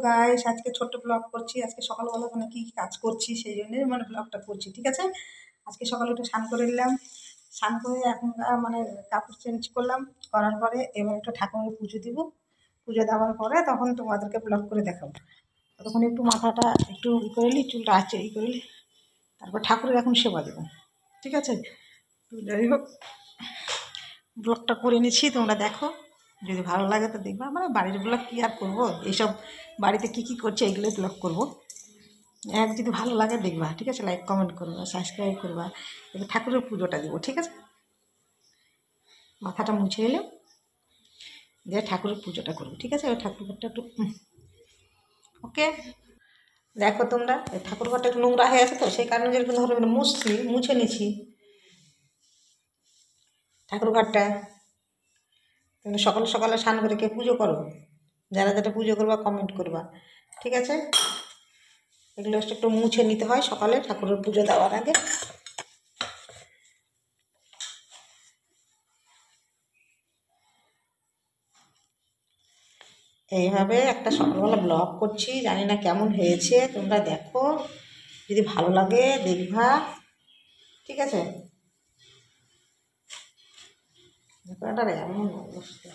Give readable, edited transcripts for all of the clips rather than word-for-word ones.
Guys, আজকে ছোট্ট blog করছি। আজকে সকালবেলা মানে কি কাজ করছি সেই জন্য মানে ব্লগটা করছি, ঠিক আছে। আজকে সকালে উঠে স্নান করে নিলাম, স্নান করে এখন মানে কাপড় চেঞ্জ করলাম, করার পরে এবার একটু ঠাকুরের পুজো দিব। পুজো দেওয়ার পরে তখন তোমাদেরকে ব্লগ করে দেখাবো। তখন একটু মাথাটা একটু ই করে নিই, চুলটা আছে ই করে নিই, তারপর ঠাকুরের এখন সেবা দেবো, ঠিক আছে। তো যাই হোক, ব্লগটা করে নিচ্ছি, তোমরা দেখো। যদি ভালো লাগে তো দেখবা। মানে বাড়ির ব্লগ কী আর করবো, এইসব বাড়িতে কী কী করছে এগুলোই ব্লগ করবো। যদি ভালো লাগে দেখবা, ঠিক আছে। লাইক কমেন্ট করবা, সাবস্ক্রাইব করবা। এবার ঠাকুরের পুজোটা দিব, ঠিক আছে। মাথাটা মুছে এলে দিয়ে ঠাকুরের পুজোটা করবো, ঠিক আছে। ওই ঠাকুরঘরটা একটু ওকে। দেখো তোমরা, এই ঠাকুরঘরটা একটু নোংরা হয়ে আছে, তো সেই কারণে যেরকম ধরো মুছে নিচ্ছি ঠাকুরঘরটা। তুমি সকাল সকালে স্নান করে কে পুজো করো? যারা যারা পুজো করবা কমেন্ট করবা, ঠিক আছে। এগুলো একটু মুছে নিতে হয় সকালে ঠাকুরের পুজো দেওয়ার আগে। এইভাবে একটা সকালবেলা ব্লগ করছি, জানি না কেমন হয়েছে, তোমরা দেখো। যদি ভালো লাগে দেখবা, ঠিক আছে। এমন অবস্থা।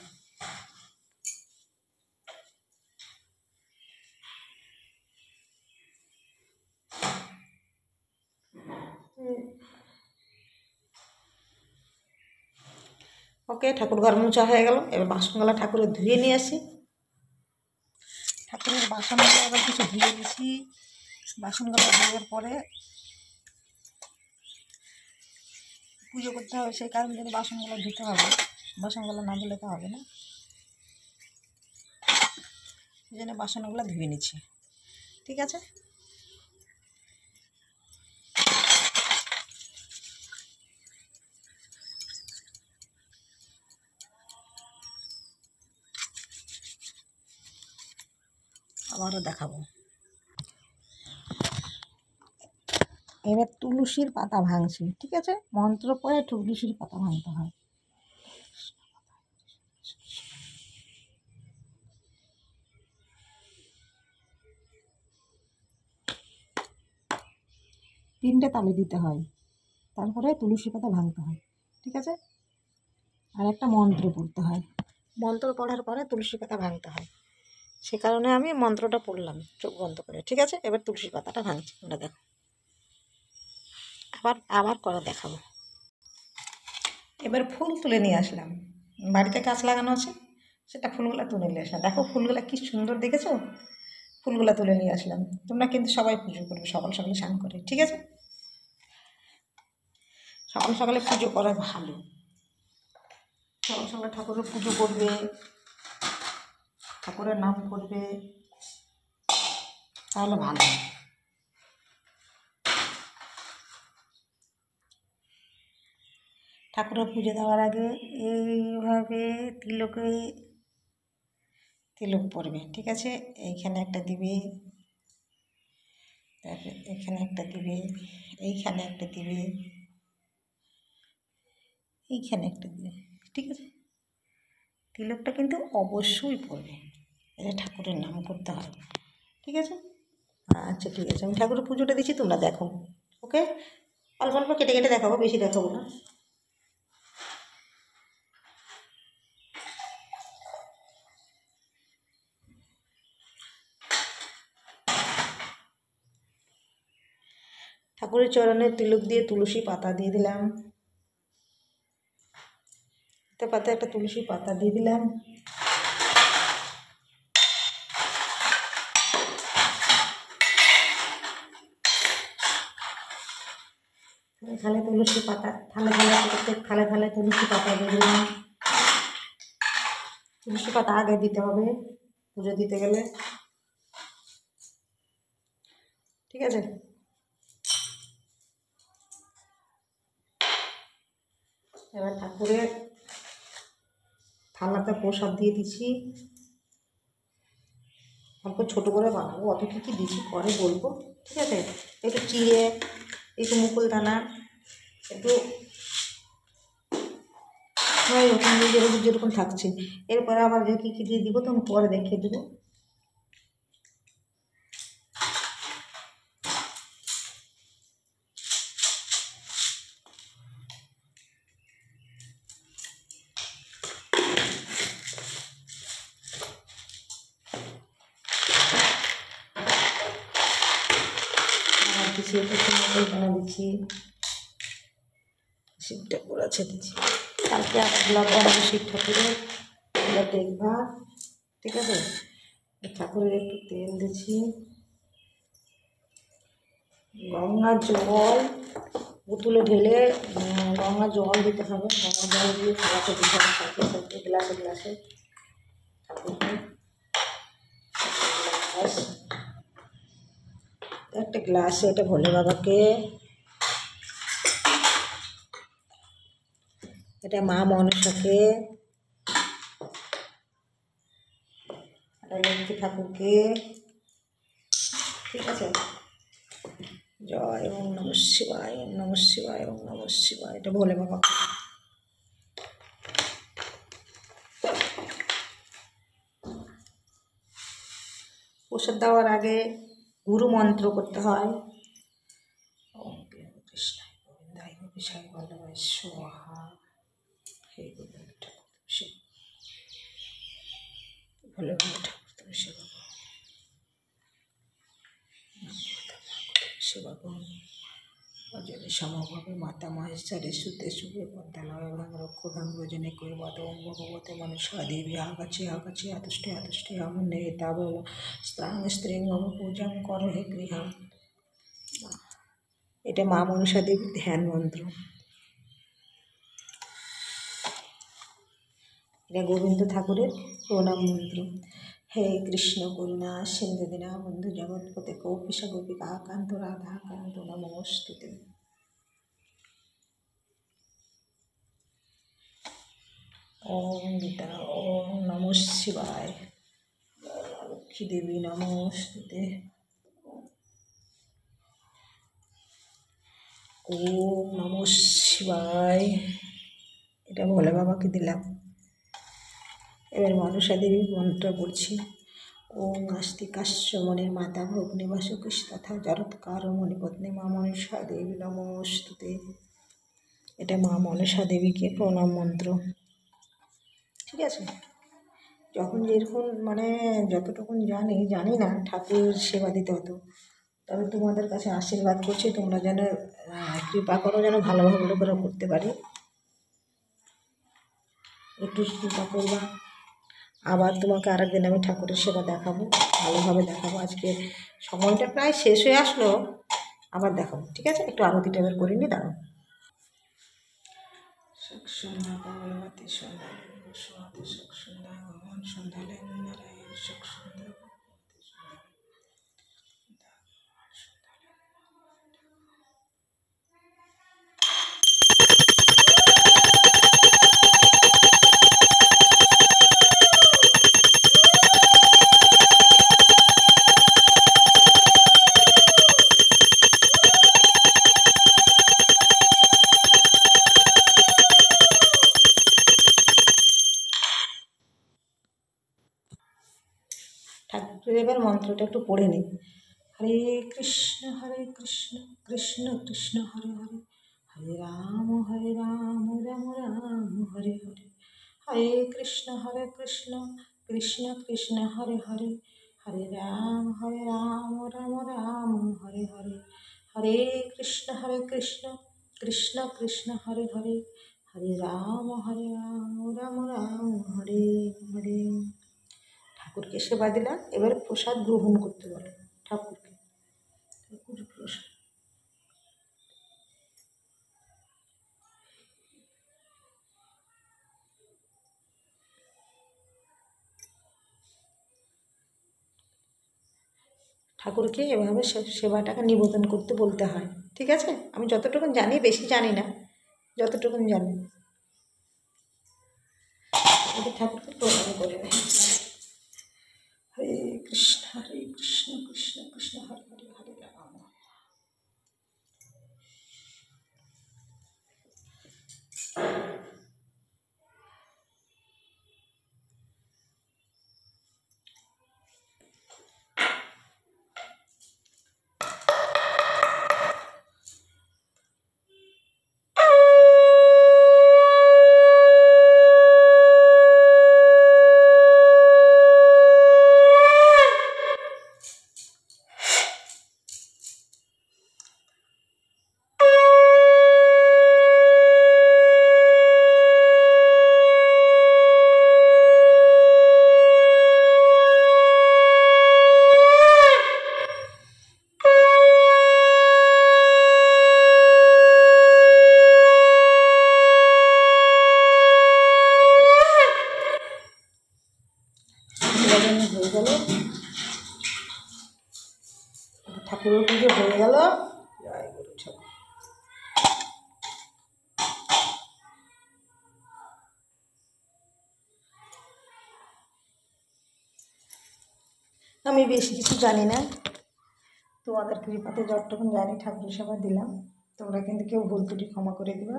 ওকে, ঠাকুর ঘর মোছা হয়ে গেল। এবার বাসনগুলো ঠাকুরের ধুয়ে নিয়ে আসি। ঠাকুরের বাসনগুলো আবার কিছু ধুয়ে নিয়েছি। বাসনগুলো ধোয়ার পরে পুজো করতে হবে, সেই কারণে যদি বাসনগুলো ধুতে হবে। বাসনগুলো না ধুলে তো হবে না, সেই জন্য বাসনগুলো ধুয়ে নিচ্ছি, ঠিক আছে। আবারও দেখাবো। এবার তুলসীর পাতা ভাঙছি, ঠিক আছে। মন্ত্র পড়ে তুলসীর পাতা ভাঙতে হয়। তিনটে তালে দিতে হয়, তারপরে তুলসী পাতা ভাঙতে হয়, ঠিক আছে। আর একটা মন্ত্র পড়তে হয়, মন্ত্র পড়ার পরে তুলসী পাতা ভাঙতে হয়। সে কারণে আমি মন্ত্রটা পড়লাম চোখ বন্ধ করে, ঠিক আছে। এবার তুলসী পাতাটা ভাঙছি, আমরা দেখো। আবার আবার করে দেখাবো। এবার ফুল তুলে নিয়ে আসলাম, বাড়িতে গাছ লাগানো আছে, সেটা ফুলগুলো তুলে নিয়ে আসলাম। দেখো ফুলগুলো কি সুন্দর দেখেছো, ফুলগুলো তুলে নিয়ে আসলাম। তোমরা কিন্তু সবাই পুজো করবে সকাল সকালে স্নান করে, ঠিক আছে। সকাল সকালে পুজো করা ভালো। সকাল সকালে ঠাকুরের পুজো করবে, ঠাকুরের নাম করবে, তাহলে ভালো। ঠাকুরের পুজো দেওয়ার আগে এইভাবে তিলক পড়বে, ঠিক আছে। এইখানে একটা দিবে, তারপরে এখানে একটা দিবে, এইখানে একটা দিবে, এইখানে একটা দিবে, ঠিক আছে। তিলকটা কিন্তু অবশ্যই পড়বে, এটা ঠাকুরের নাম করতে হয়, ঠিক আছে। আচ্ছা ঠিক আছে, আমি ঠাকুরের পুজোটা দিচ্ছি, তোমরা দেখো, ওকে। অল্প অল্প কেটে কেটে দেখাবো, বেশি দেখাবো না। ঠাকুরের চরণে তিলক দিয়ে তুলসী পাতা দিয়ে দিলাম, পাতা একটা তুলসী পাতা দিয়ে দিলাম। থালে তুলসী পাতা, থালে প্রত্যেক থালে তুলসী পাতা দিয়ে দিলাম। তুলসী পাতা আগে দিতে হবে পুজো দিতে গেলে, ঠিক আছে। এবার ঠাকুরের থালাতে প্রসাদ দিয়ে দিচ্ছি। অল্প ছোটো করে বানাবো, অত কী কী দিচ্ছি পরে বলবো, ঠিক আছে। একটু চিড়ে, একটু মুকুলদানা, একটু এরকম যেরকম থাকছে। এরপরে আবার যে কী কী দিয়ে দিব তো আমি পরে দেখিয়ে দেবো। দিচ্ছি, একটু সুন্দর বানা দিচ্ছি, শিব ঠাকুর আছে দিচ্ছি। কালকে আবার ব্লগ বানাবো শিব ঠাকুরের, এবার দেখবা, ঠিক আছে। ঠাকুরের একটু তেল দিচ্ছি, গঙ্গার জল বোতলে ঢেলে গঙ্গার জল দিতে হবে, গঙ্গার জল দিয়ে খাওয়াতে দিতে হবে সাথে সাথে গ্লাসে গ্লাসে ঠাকুরকে। একটা গ্লাসে এটা ভোলে বাবাকে, এটা মা মনসাকে, এটা লক্ষ্মী ঠাকুরকে, ঠিক আছে। জয় ওম নমঃ শিবায়, ওম নমঃ শিবায়, ওম নমঃ শিবায়, এটা ভোলে বাবাকে। প্রসাদ দেওয়ার আগে গুরু মন্ত্র করতে হয়। ওম কৃষ্ণায় গোবিন্দায় গোপীশায় বল্লভায় স্বাহা। হে গোবিন্দ ঠাকুর শিব, ভোলে বাবা ঠাকুর তুমি সেবা করো, সেবা করো। অজনে সমভাবে মাতা মহেশ্বরে সুতে শুভে পদ্মালয় ভাঙ রক্ষ ভাঙ রজনে কৈবত ওম ভগবতে মনসা দেবী আগাছে আগাছে আতুষ্টে আতুষ্টে আমন্নে তাব স্ত্রাং স্ত্রীং মম পূজাং কর হে গৃহা। এটা মা মনসা দেবীর ধ্যান মন্ত্র। এটা গোবিন্দ ঠাকুরের প্রণাম মন্ত্র। হে কৃষ্ণ করুণা সিন্ধু দীনা বন্ধু জগৎপতে কৌপিসা গোপিকা কান্ত রাধা কান্ত নমস্তুতে। ওম গীতা ওম নমঃ শিবায়, লক্ষ্মী দেবী নমস্তুতে। ওম নমঃ শিবায়, এটা ভোলে বাবাকে দিলাম। এবার মনসা দেবীর মন্ত্রটা পড়ছি। ওম আস্তিকাশ্চ মনের মাতা ভগ্নিবাস তথা জরৎকার মণিপত্নী মা মনসা দেবী নমস্তুতে। এটা মা মনসা দেবীকে প্রণাম মন্ত্র, ঠিক আছে। যখন যেরকম মানে যতটুকুন জানি না ঠাকুর সেবা দিতে হতো, তবে তোমাদের কাছে আশীর্বাদ করছি তোমরা যেন কৃপা করো, যেন ভালোভাবে করে করতে পারি। একটু কৃপা করবা। আবার তোমাকে আরেকদিন আমি ঠাকুরের সেবা দেখাবো, ভালোভাবে দেখাবো। আজকে সময়টা প্রায় শেষ হয়ে আসলো, আবার দেখাবো, ঠিক আছে। একটু আরতিটা এবার করিনি, দাঁড়াও। সন্ধ্যা কমলবতী সন্ধ্যা সোহাতে সন্ধ্যা ভগবান সন্ধ্যা নারায়ণ সন্ধ্যা। ঠাকুরের এবার মন্ত্রটা একটু পড়ে নিই। হরে কৃষ্ণ কৃষ্ণ কৃষ্ণ হরে হরে, হরে রাম রাম রাম হরে হরে, হরে কৃষ্ণ কৃষ্ণ কৃষ্ণ হরে হরে, হরে রাম রাম রাম হরে হরে, হরে কৃষ্ণ কৃষ্ণ কৃষ্ণ হরে হরে, হরে রাম রাম রাম হরে হরে। ঠাকুরকে সেবা দিলাম, এবার প্রসাদ গ্রহণ করতে বলো ঠাকুরকে। ঠাকুর প্রসাদ, ঠাকুরকে এভাবে সেবাটাকে নিবেদন করতে বলতে হয়, ঠিক আছে। আমি যতটুকু জানি, বেশি জানি না, যতটুকু জানি ঠাকুরকে প্রণাম করে নেয়। হরে কৃষ্ণ কৃষ্ণ কৃষ্ণ হরে হরে, হরে রাম। ঠাকুরের পুজো হয়ে গেল। জয় গুরু ঠাকুর। আমি বেশি কিছু জানি না, তোমাদের কৃপাতে যতটুকু জানি ঠাকুরের সেবা দিলাম। তোমরা কিন্তু কেউ ভুল ত্রুটি ক্ষমা করে দিবা।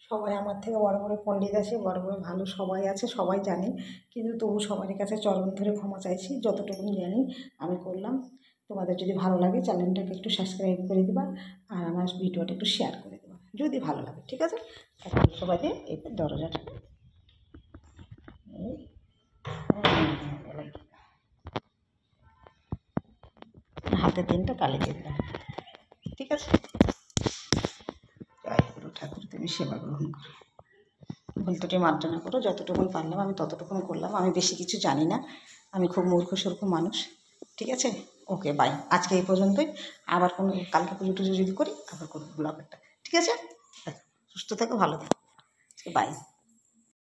সবাই আমার থেকে বড় বড় পণ্ডিত আছে, বড় বড় ভালো সবাই আছে, সবাই জানে, কিন্তু তবু সবারই কাছে চরণ ধরে ক্ষমা চাইছি। যতটুকু জানি আমি করলাম। তোমাদের যদি ভালো লাগে চ্যানেলটাকে একটু সাবস্ক্রাইব করে দিবা, আর আমার ভিডিওটা একটু শেয়ার করে দেবা যদি ভালো লাগে, ঠিক আছে? ঠাকুরের সবাই দিয়ে এই দরজাটা হাতে 3টা তালি দিয়ে দিলাম, ঠিক আছে? জয় গুরু ঠাকুর, তুমি সেবা গ্রহণ করো, ভুল ত্রুটি মার্জনা করো। যতটুকুন পারলাম আমি ততটুকুন করলাম। আমি বেশি কিছু জানি না, আমি খুব মূর্খ সূর্খ মানুষ, ঠিক আছে? ওকে, বাই। আজকে এই পর্যন্তই। আবার কোনো কালকে পুজো টুজো যদি করি আবার করবো ব্লগ একটা, ঠিক আছে? সুস্থ থাকো, ভালো থাকো, বাই।